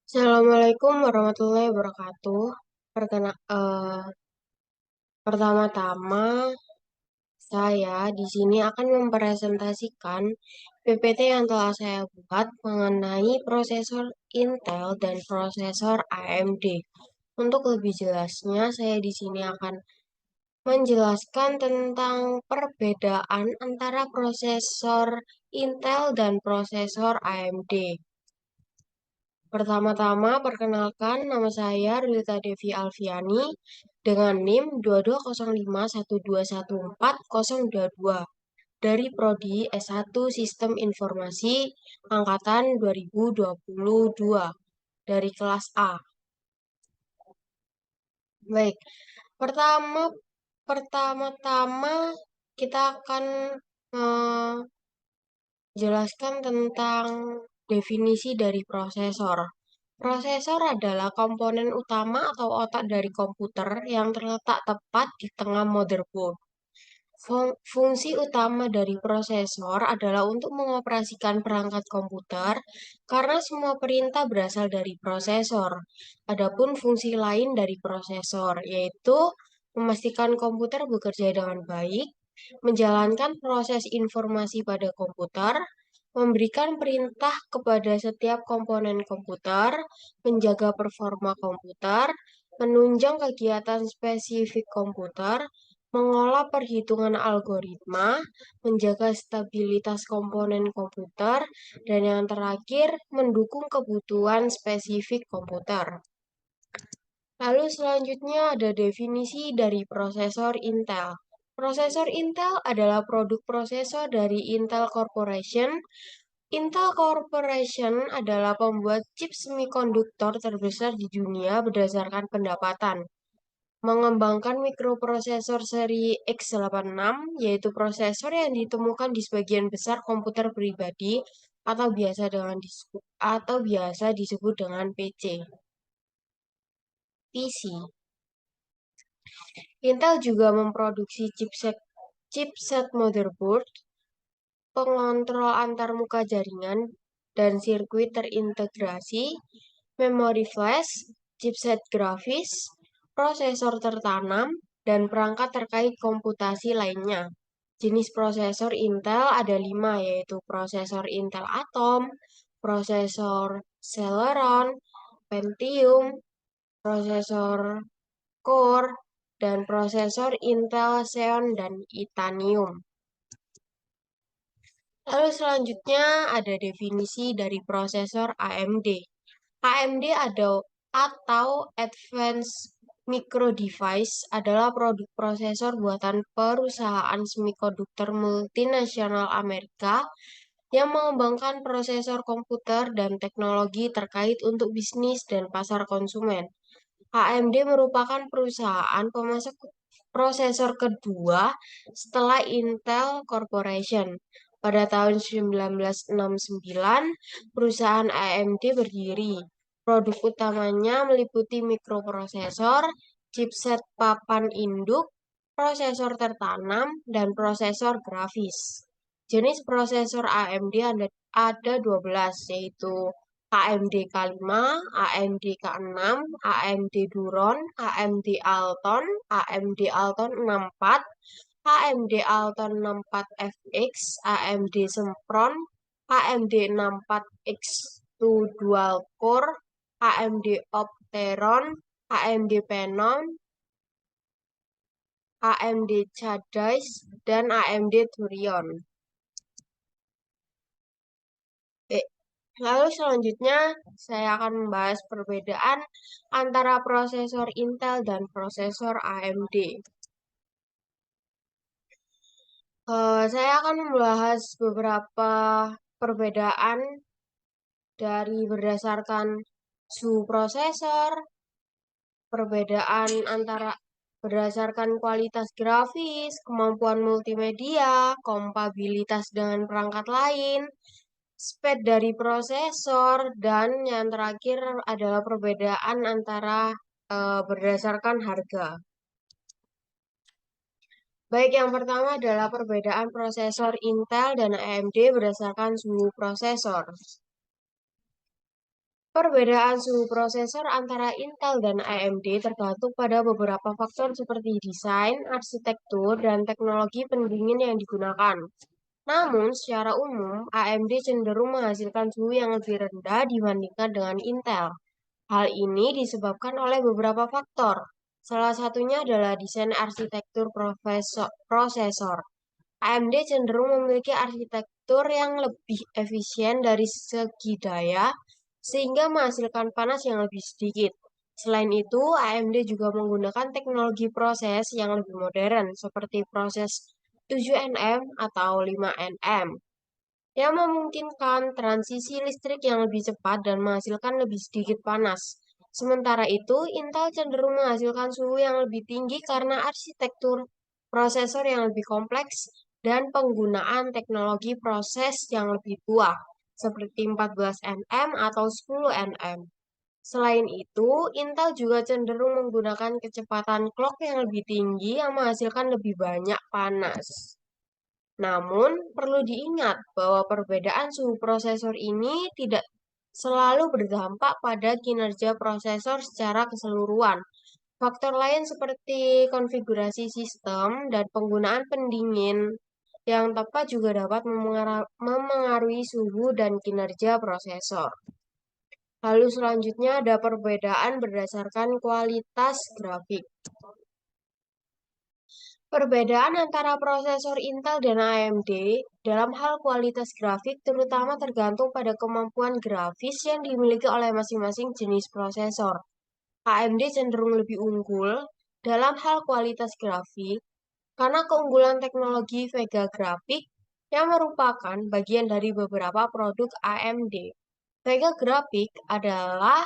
Assalamualaikum warahmatullahi wabarakatuh. Pertama-tama saya di sini akan mempresentasikan PPT yang telah saya buat mengenai prosesor Intel dan prosesor AMD. Untuk lebih jelasnya, saya di sini akan menjelaskan tentang perbedaan antara prosesor Intel dan prosesor AMD. Pertama-tama, perkenalkan nama saya Rulita Devi Alfiani dengan NIM 220512140022 dari Prodi S1 Sistem Informasi Angkatan 2022 dari kelas A. Baik, pertama pertama-tama kita akan jelaskan tentang definisi dari prosesor. Prosesor adalah komponen utama atau otak dari komputer yang terletak tepat di tengah motherboard. Fungsi utama dari prosesor adalah untuk mengoperasikan perangkat komputer karena semua perintah berasal dari prosesor. Adapun fungsi lain dari prosesor yaitu memastikan komputer bekerja dengan baik, menjalankan proses informasi pada komputer, memberikan perintah kepada setiap komponen komputer, menjaga performa komputer, menunjang kegiatan spesifik komputer, mengolah perhitungan algoritma, menjaga stabilitas komponen komputer, dan yang terakhir, mendukung kebutuhan spesifik komputer. Lalu selanjutnya ada definisi dari prosesor Intel. Prosesor Intel adalah produk prosesor dari Intel Corporation. Intel Corporation adalah pembuat chip semikonduktor terbesar di dunia berdasarkan pendapatan. Mengembangkan mikroprosesor seri x86, yaitu prosesor yang ditemukan di sebagian besar komputer pribadi atau biasa disebut dengan PC. PC. Intel juga memproduksi chipset motherboard, pengontrol antarmuka jaringan, dan sirkuit terintegrasi, memori flash, chipset grafis, prosesor tertanam, dan perangkat terkait komputasi lainnya. Jenis prosesor Intel ada 5, yaitu prosesor Intel Atom, prosesor Celeron, Pentium, prosesor Core, dan prosesor Intel Xeon dan Itanium. Lalu selanjutnya ada definisi dari prosesor AMD. AMD atau Advanced Micro Device adalah produk prosesor buatan perusahaan semikonduktor multinasional Amerika yang mengembangkan prosesor komputer dan teknologi terkait untuk bisnis dan pasar konsumen. AMD merupakan perusahaan pemasok prosesor kedua setelah Intel Corporation. Pada tahun 1969, perusahaan AMD berdiri. Produk utamanya meliputi mikroprosesor, chipset papan induk, prosesor tertanam, dan prosesor grafis. Jenis prosesor AMD ada 12, yaitu AMD K5, AMD K6, AMD Duron, AMD Alton, AMD Alton 64, AMD Alton 64FX, AMD Sempron, AMD 64X2 Dual Core, AMD Opteron, AMD Phenom, AMD Chadice, dan AMD Thurion. Lalu selanjutnya saya akan membahas perbedaan antara prosesor Intel dan prosesor AMD. Saya akan membahas beberapa perbedaan dari berdasarkan suhu prosesor, perbedaan antara berdasarkan kualitas grafis, kemampuan multimedia, kompatibilitas dengan perangkat lain, speed dari prosesor, dan yang terakhir adalah perbedaan antara berdasarkan harga. Baik, yang pertama adalah perbedaan prosesor Intel dan AMD berdasarkan suhu prosesor. Perbedaan suhu prosesor antara Intel dan AMD tergantung pada beberapa faktor seperti desain, arsitektur, dan teknologi pendingin yang digunakan. Namun, secara umum, AMD cenderung menghasilkan suhu yang lebih rendah dibandingkan dengan Intel. Hal ini disebabkan oleh beberapa faktor. Salah satunya adalah desain arsitektur prosesor. AMD cenderung memiliki arsitektur yang lebih efisien dari segi daya, sehingga menghasilkan panas yang lebih sedikit. Selain itu, AMD juga menggunakan teknologi proses yang lebih modern, seperti proses 7nm atau 5nm, yang memungkinkan transisi listrik yang lebih cepat dan menghasilkan lebih sedikit panas. Sementara itu, Intel cenderung menghasilkan suhu yang lebih tinggi karena arsitektur prosesor yang lebih kompleks dan penggunaan teknologi proses yang lebih tua, seperti 14nm atau 10nm. Selain itu, Intel juga cenderung menggunakan kecepatan clock yang lebih tinggi yang menghasilkan lebih banyak panas. Namun, perlu diingat bahwa perbedaan suhu prosesor ini tidak selalu berdampak pada kinerja prosesor secara keseluruhan. Faktor lain seperti konfigurasi sistem dan penggunaan pendingin yang tepat juga dapat memengaruhi suhu dan kinerja prosesor. Lalu selanjutnya ada perbedaan berdasarkan kualitas grafik. Perbedaan antara prosesor Intel dan AMD dalam hal kualitas grafik terutama tergantung pada kemampuan grafis yang dimiliki oleh masing-masing jenis prosesor. AMD cenderung lebih unggul dalam hal kualitas grafik karena keunggulan teknologi Vega Graphics yang merupakan bagian dari beberapa produk AMD. Vega Graphics adalah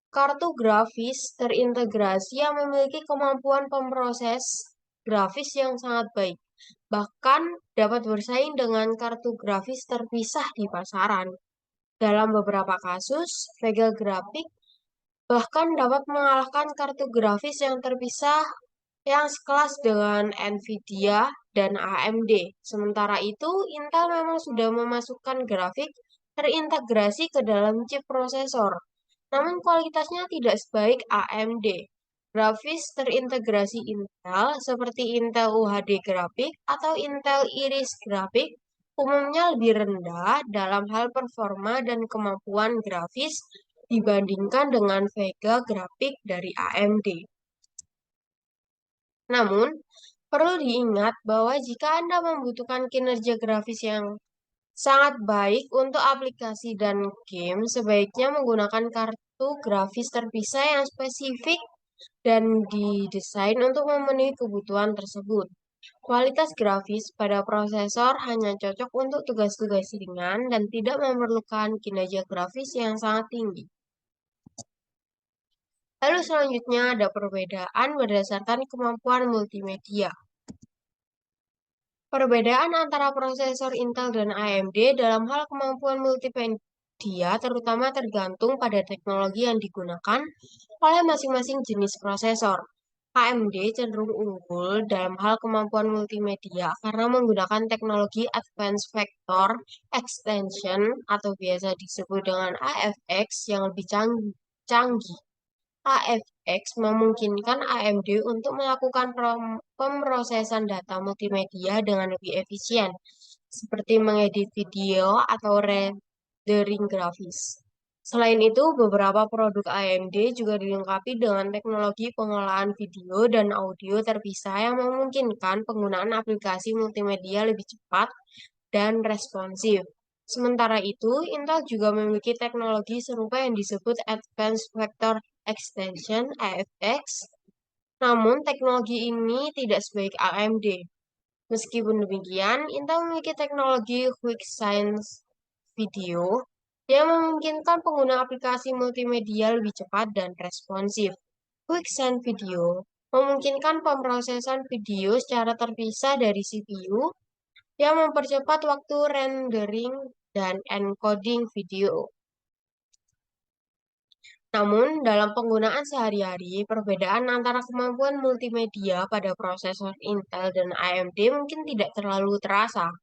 kartu grafis terintegrasi yang memiliki kemampuan pemroses grafis yang sangat baik, bahkan dapat bersaing dengan kartu grafis terpisah di pasaran. Dalam beberapa kasus, Vega Graphics bahkan dapat mengalahkan kartu grafis yang terpisah yang sekelas dengan Nvidia dan AMD. Sementara itu, Intel memang sudah memasukkan grafik terintegrasi ke dalam chip prosesor, namun kualitasnya tidak sebaik AMD. Grafis terintegrasi Intel seperti Intel UHD Graphics atau Intel Iris Graphics umumnya lebih rendah dalam hal performa dan kemampuan grafis dibandingkan dengan Vega Graphics dari AMD. Namun, perlu diingat bahwa jika Anda membutuhkan kinerja grafis yang sangat baik untuk aplikasi dan game, sebaiknya menggunakan kartu grafis terpisah yang spesifik dan didesain untuk memenuhi kebutuhan tersebut. Kualitas grafis pada prosesor hanya cocok untuk tugas-tugas ringan dan tidak memerlukan kinerja grafis yang sangat tinggi. Lalu selanjutnya ada perbedaan berdasarkan kemampuan multimedia. Perbedaan antara prosesor Intel dan AMD dalam hal kemampuan multimedia terutama tergantung pada teknologi yang digunakan oleh masing-masing jenis prosesor. AMD cenderung unggul dalam hal kemampuan multimedia karena menggunakan teknologi Advanced Vector Extension atau biasa disebut dengan AFX yang lebih canggih. AFX memungkinkan AMD untuk melakukan pemrosesan data multimedia dengan lebih efisien, seperti mengedit video atau rendering grafis. Selain itu, beberapa produk AMD juga dilengkapi dengan teknologi pengolahan video dan audio terpisah yang memungkinkan penggunaan aplikasi multimedia lebih cepat dan responsif. Sementara itu, Intel juga memiliki teknologi serupa yang disebut Advanced Vector Extension (AVX). Namun, teknologi ini tidak sebaik AMD. Meskipun demikian, Intel memiliki teknologi QuickSense Video yang memungkinkan pengguna aplikasi multimedia lebih cepat dan responsif. QuickSense Video memungkinkan pemrosesan video secara terpisah dari CPU yang mempercepat waktu rendering dan encoding video. Namun, dalam penggunaan sehari-hari, perbedaan antara kemampuan multimedia pada prosesor Intel dan AMD mungkin tidak terlalu terasa.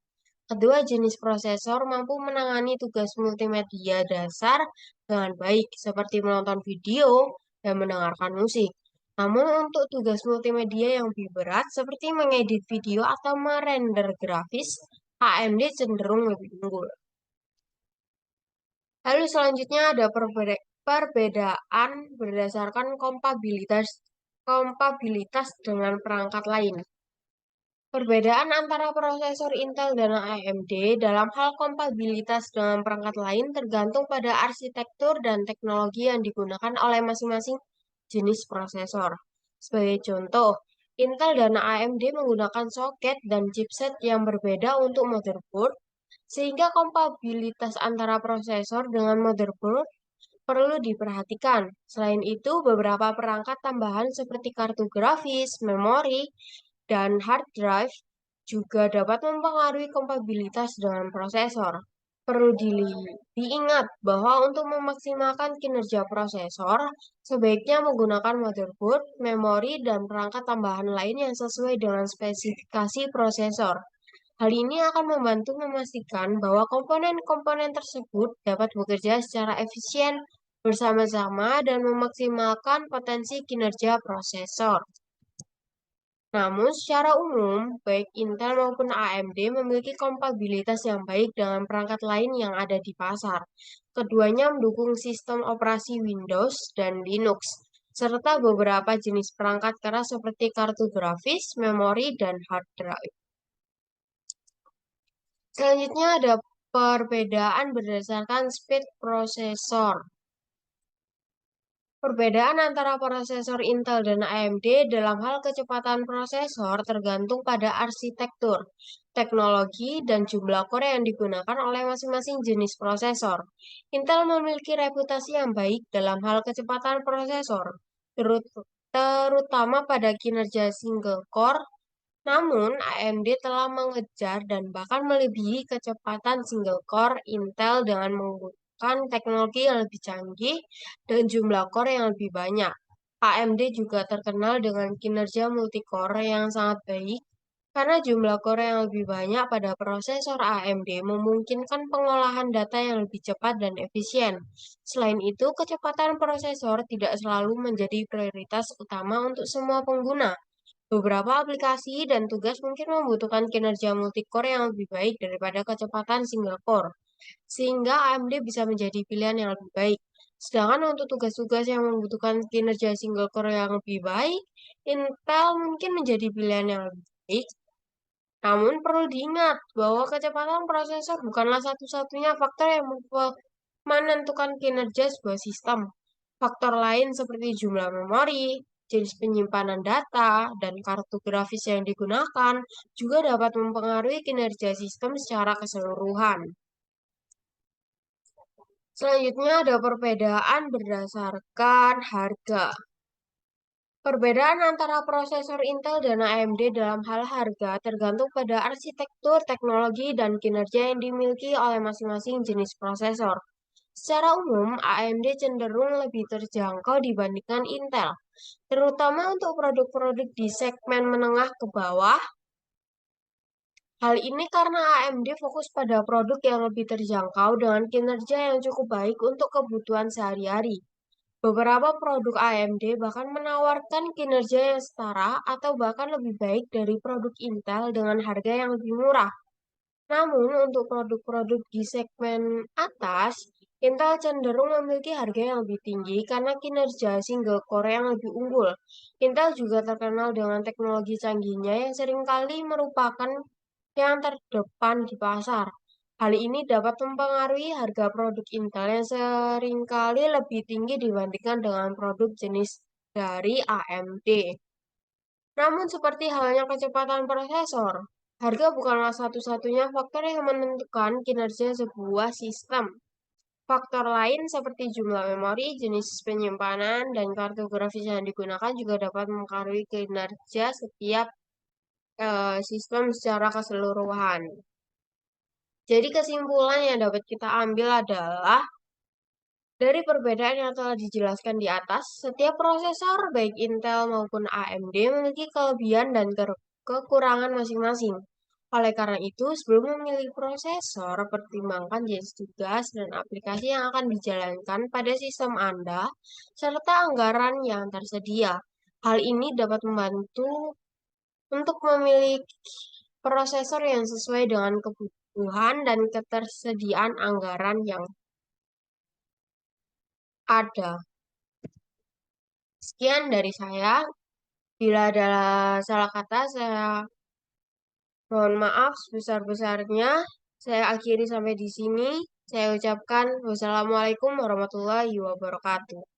Kedua jenis prosesor mampu menangani tugas multimedia dasar dengan baik, seperti menonton video dan mendengarkan musik. Namun untuk tugas multimedia yang lebih berat, seperti mengedit video atau merender grafis, AMD cenderung lebih unggul. Lalu selanjutnya ada perbedaan berdasarkan kompabilitas dengan perangkat lain. Perbedaan antara prosesor Intel dan AMD dalam hal kompabilitas dengan perangkat lain tergantung pada arsitektur dan teknologi yang digunakan oleh masing-masing jenis prosesor. Sebagai contoh, Intel dan AMD menggunakan soket dan chipset yang berbeda untuk motherboard, sehingga kompabilitas antara prosesor dengan motherboard perlu diperhatikan. Selain itu, beberapa perangkat tambahan seperti kartu grafis, memori, dan hard drive juga dapat mempengaruhi kompatibilitas dengan prosesor. Perlu diingat bahwa untuk memaksimalkan kinerja prosesor, sebaiknya menggunakan motherboard, memori, dan perangkat tambahan lain yang sesuai dengan spesifikasi prosesor. Hal ini akan membantu memastikan bahwa komponen-komponen tersebut dapat bekerja secara efisien bersama-sama dan memaksimalkan potensi kinerja prosesor. Namun, secara umum, baik Intel maupun AMD memiliki kompatibilitas yang baik dengan perangkat lain yang ada di pasar. Keduanya mendukung sistem operasi Windows dan Linux, serta beberapa jenis perangkat keras seperti kartu grafis, memori, dan hard drive. Selanjutnya ada perbedaan berdasarkan speed prosesor. Perbedaan antara prosesor Intel dan AMD dalam hal kecepatan prosesor tergantung pada arsitektur, teknologi, dan jumlah core yang digunakan oleh masing-masing jenis prosesor. Intel memiliki reputasi yang baik dalam hal kecepatan prosesor, terutama pada kinerja single core. Namun, AMD telah mengejar dan bahkan melebihi kecepatan single core Intel dengan menggunakan teknologi yang lebih canggih dan jumlah core yang lebih banyak. AMD juga terkenal dengan kinerja multicore yang sangat baik karena jumlah core yang lebih banyak pada prosesor AMD memungkinkan pengolahan data yang lebih cepat dan efisien. Selain itu, kecepatan prosesor tidak selalu menjadi prioritas utama untuk semua pengguna. Beberapa aplikasi dan tugas mungkin membutuhkan kinerja multicore yang lebih baik daripada kecepatan single core, sehingga AMD bisa menjadi pilihan yang lebih baik. Sedangkan untuk tugas-tugas yang membutuhkan kinerja single core yang lebih baik, Intel mungkin menjadi pilihan yang lebih baik. Namun perlu diingat bahwa kecepatan prosesor bukanlah satu-satunya faktor yang menentukan kinerja sebuah sistem. Faktor lain seperti jumlah memori, jenis penyimpanan data, dan kartu grafis yang digunakan juga dapat mempengaruhi kinerja sistem secara keseluruhan. Selanjutnya ada perbedaan berdasarkan harga. Perbedaan antara prosesor Intel dan AMD dalam hal harga tergantung pada arsitektur, teknologi, dan kinerja yang dimiliki oleh masing-masing jenis prosesor. Secara umum, AMD cenderung lebih terjangkau dibandingkan Intel, terutama untuk produk-produk di segmen menengah ke bawah. Hal ini karena AMD fokus pada produk yang lebih terjangkau dengan kinerja yang cukup baik untuk kebutuhan sehari-hari. Beberapa produk AMD bahkan menawarkan kinerja yang setara atau bahkan lebih baik dari produk Intel dengan harga yang lebih murah. Namun, untuk produk-produk di segmen atas, Intel cenderung memiliki harga yang lebih tinggi karena kinerja single core yang lebih unggul. Intel juga terkenal dengan teknologi canggihnya yang seringkali merupakan yang terdepan di pasar. Hal ini dapat mempengaruhi harga produk Intel yang seringkali lebih tinggi dibandingkan dengan produk jenis dari AMD. Namun seperti halnya kecepatan prosesor, harga bukanlah satu-satunya faktor yang menentukan kinerja sebuah sistem. Faktor lain seperti jumlah memori, jenis penyimpanan, dan kartu grafis yang digunakan juga dapat mempengaruhi kinerja setiap sistem secara keseluruhan. Jadi kesimpulan yang dapat kita ambil adalah dari perbedaan yang telah dijelaskan di atas, setiap prosesor baik Intel maupun AMD memiliki kelebihan dan kekurangan masing-masing. Oleh karena itu, sebelum memilih prosesor, pertimbangkan jenis tugas dan aplikasi yang akan dijalankan pada sistem Anda, serta anggaran yang tersedia. Hal ini dapat membantu untuk memilih prosesor yang sesuai dengan kebutuhan dan ketersediaan anggaran yang ada. Sekian dari saya. Bila ada salah kata, saya mohon maaf sebesar-besarnya. Saya akhiri sampai di sini. Saya ucapkan wassalamualaikum warahmatullahi wabarakatuh.